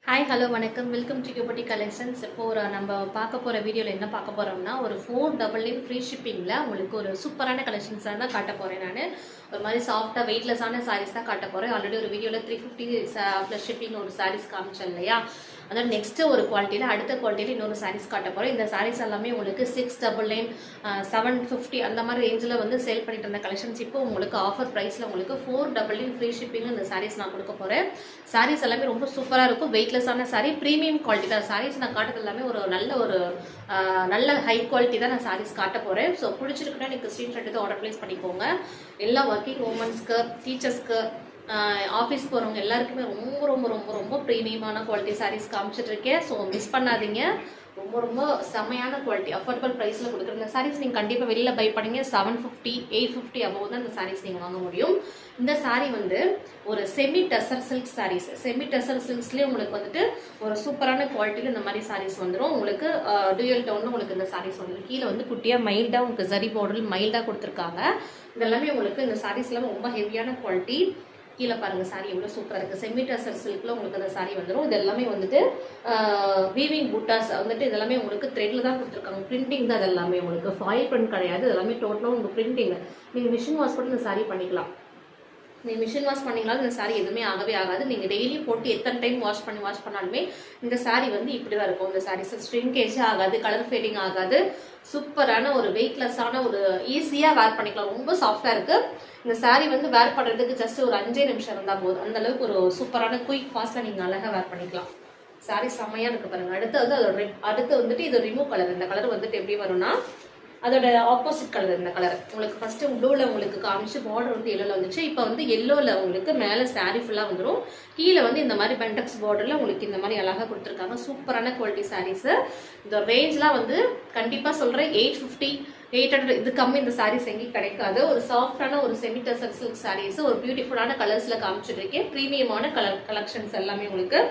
Hi hello வணக்கம் welcome to யூபட்டி collections. இப்போ நம்ம பார்க்க போகிற வீடியோவில் என்ன பார்க்க போகிறோம்னா ஒரு 499 ஃப்ரீ ஷிப்பிங்கில் உங்களுக்கு ஒரு சூப்பரான கலெக்ஷன்ஸாக தான் காட்ட போகிறேன். நான் ஒரு மாதிரி சாஃப்டாக வெயிட்லெஸ்ஸான சாரீஸ் தான் காட்ட போகிறேன். ஆல்ரெடி ஒரு வீடியோவில் 350 ப்ளஸ் ஷிப்பிங் ஒரு சாரீஸ் காமிச்சேன் இல்லையா. அதாவது நெக்ஸ்ட்டு ஒரு குவாலிட்டியில் அடுத்த குவாலிட்டியில் இன்னொரு சாரீஸ் காட்ட போகிறேன். இந்த சாரீஸ் எல்லாமே உங்களுக்கு 699 750 அந்த மாதிரி ரேஞ்சில் வந்து சேல் பண்ணிட்டு இருந்த கலெக்ஷன்ஸ் இப்போ உங்களுக்கு ஆஃபர் ப்ரைஸில் உங்களுக்கு 499 ஃப்ரீ ஷிப்பிங் இந்த சாரீஸ் நான் கொடுக்க போகிறேன். சாரீஸ் எல்லாமே ரொம்ப சூப்பராக இருக்கும். வெயிட்லெஸ்ஸான சாரீ, ப்ரீமியம் குவாலிட்டி தான். சாரீஸ் நான் காட்டுறது எல்லாமே ஒரு நல்ல ஹை குவாலிட்டி தான் நான் சாரீஸ் காட்ட போகிறேன். ஸோ பிடிச்சிருக்குன்னா எனக்கு ஸ்க்ரீன்ஷாட் எடுத்து ஆர்டர் ப்ளேஸ் பண்ணிக்கோங்க. எல்லா ஒர்க்கிங் உமன்ஸ்க்கு, டீச்சர்ஸ்க்கு, ஆஃபீஸ் போகிறவங்க எல்லாருக்குமே ரொம்ப ரொம்ப ரொம்ப ரொம்ப ப்ரீமியமான குவாலிட்டி சாரீஸ் காமிச்சிட்ருக்கேன். ஸோ மிஸ் பண்ணாதீங்க. ரொம்ப ரொம்ப செம்மையான குவாலிட்டி அஃபோர்டபுள் ப்ரைஸில் கொடுக்குற சாரீஸ் நீங்கள் கண்டிப்பாக வெளியில் பை பண்ணிங்க 750 850 அபோவ் தான் இந்த சாரீஸ் நீங்கள் வாங்க முடியும். இந்த சாரீ வந்து ஒரு semi tussar silk saris. Semi tussar சில்க்ஸ்லேயே உங்களுக்கு வந்துட்டு ஒரு சூப்பரான குவாலிட்டியில் இந்த மாதிரி சாரீஸ் வந்துடும். உங்களுக்கு டூயல் டவுன் உங்களுக்கு இந்த சாரீஸ் வந்துடும். கீழே வந்து குட்டியாக மைல்டாக உங்களுக்கு ஜரி பார்டர் மைல்டாக கொடுத்துருக்காங்க. இதெல்லாமே உங்களுக்கு இந்த சாரீஸ் எல்லாமே ரொம்ப ஹெவியான குவாலிட்டி. கீழே பாருங்கள் சாரீ எவ்வளோ சூப்பராக இருக்குது. செமி டசர் சில்கில் உங்களுக்கு அந்த சாரீ வந்துடும். இது எல்லாமே வந்துட்டு வீவிங் புட்டாஸ் வந்துட்டு இதெல்லாமே உங்களுக்கு த்ரெட்டில் தான் கொடுத்துருக்காங்க. பிரிண்டிங் தான். இதெல்லாமே உங்களுக்கு ஃபாயில் பிரிண்ட் கிடையாது. இதெல்லாமே டோட்டலாக உங்களுக்கு பிரிண்டிங். நீங்கள் மிஷின் வாஷ் பண்ணி இந்த சாரீ பண்ணிக்கலாம். நீங்கள் மிஷின் வாஷ் பண்ணிங்களாலும் இந்த சாரீ எதுவுமே ஆகவே ஆகாது. நீங்கள் டெய்லி போட்டு எத்தனை டைம் வாஷ் பண்ணாலுமே இந்த சாரீ வந்து இப்படி தான் இருக்கும். இந்த சாரீஸ் ஸ்ட்ரிங்கேஜே ஆகாது, கலர் ஃபேடிங் ஆகாது. சூப்பரான ஒரு வெயிட்லெஸ்ஸான ஒரு ஈஸியாக வேர் பண்ணிக்கலாம். ரொம்ப சாஃப்டாக இருக்குது. இந்த சாரீ வந்து வேர் பண்ணுறதுக்கு ஜஸ்ட் ஒரு 5 நிமிஷம் இருந்தால் போதும். அந்தளவுக்கு ஒரு சூப்பரான குயிக் ஃபாஸ்ட்டில் நீங்கள் அழகாக வேர் பண்ணிக்கலாம். சாரீ செம்மையாக இருக்குது பாருங்கள். அடுத்து வந்துட்டு இது ரிமூவ் கலர். இந்த கலர் வந்துட்டு எப்படி வரும்னா அதோட ஆப்போசிட் கலர். இந்த கலர் உங்களுக்கு ஃபஸ்ட்டு ப்ளூவில் உங்களுக்கு காமிச்சு பார்டர் வந்து எல்லோவில் வந்துச்சு. இப்போ வந்து எல்லோவில் உங்களுக்கு மேலே சாரீ ஃபுல்லாக வந்துடும். கீழே வந்து இந்த மாதிரி பென்டெக்ஸ் பார்டரில் உங்களுக்கு இந்த மாதிரி அழகாக கொடுத்துருக்காங்க. சூப்பரான குவாலிட்டி சாரீஸு. இந்த ரேஞ்செலாம் வந்து கண்டிப்பாக சொல்கிறேன் 850 800 இது கம்மி இந்த சாரீஸ் எங்கேயும் கிடைக்காது. ஒரு சாஃப்டான ஒரு செமி டசர் சில்க் சாரீஸ் ஒரு பியூட்டிஃபுல்லான கலர்ஸில் காமிச்சிட்ருக்கேன். ப்ரீமியமான கலெக்ஷன்ஸ் எல்லாமே உங்களுக்கு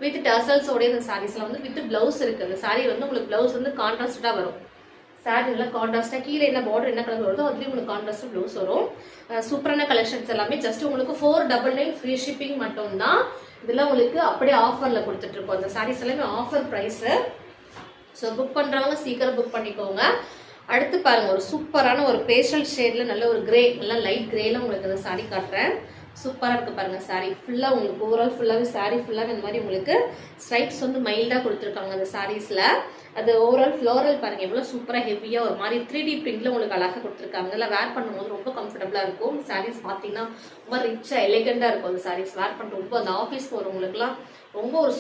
வித் டசல்ஸோடைய இந்த சாரீஸில் வந்து வித் ப்ளவுஸ் இருக்குது. இந்த சாரீ வந்து உங்களுக்கு ப்ளவுஸ் வந்து கான்ட்ராஸ்டாக வரும். சாரீ நல்லா கான்ட்ராஸ்டாக கீழே என்ன பார்டர் என்ன கலர் வருதோ அதுலேயும் உங்களுக்கு கான்ட்ராஸ்டாக ப்ளவுஸ் வரும். சூப்பரான கலெக்ஷன்ஸ் எல்லாமே ஜஸ்ட் உங்களுக்கு 499 ஃப்ரீ ஷிப்பிங் மட்டும்தான். இதெல்லாம் உங்களுக்கு அப்படியே ஆஃபரில் கொடுத்துட்ருக்கோம். அந்த சாரீஸ் எல்லாமே ஆஃபர் ப்ரைஸு. ஸோ புக் பண்ணுறவங்க சீக்கிரம் புக் பண்ணிக்கோங்க. அடுத்து பாருங்கள், ஒரு சூப்பரான ஒரு பேஸ்டல் ஷேடில் நல்ல ஒரு கிரே, நல்லா லைட் கிரேல உங்களுக்கு அந்த சாரீ காட்டுறேன். சூப்பராக இருக்குது பாருங்கள். சாரீ ஃபுல்லாக உங்களுக்கு ஓவரால் ஃபுல்லாகவே சாரீ ஃபுல்லாகவே இந்த மாதிரி உங்களுக்கு ஸ்ட்ரைப்ஸ் வந்து மைல்டாக கொடுத்துருக்காங்க அந்த சாரீஸில். அது ஓவரால் ஃப்ளோரல் பாருங்கள் எவ்வளோ சூப்பராக ஹெவியாக ஒரு மாதிரி 3D பிரிண்டில் உங்களுக்கு அழகாக கொடுத்துருக்காங்க. இல்லை வேர் பண்ணும்போது ரொம்ப கம்ஃபர்டபுளாக இருக்கும். சாரீஸ் பார்த்தீங்கன்னா ரொம்ப ரிச்சாக எலிகண்டாக இருக்கும். அந்த சாரீஸ் வேர் பண்ணுறது ரொம்ப அந்த ஆஃபீஸ் போகிறவங்களுக்குலாம் ரொம்ப ஒரு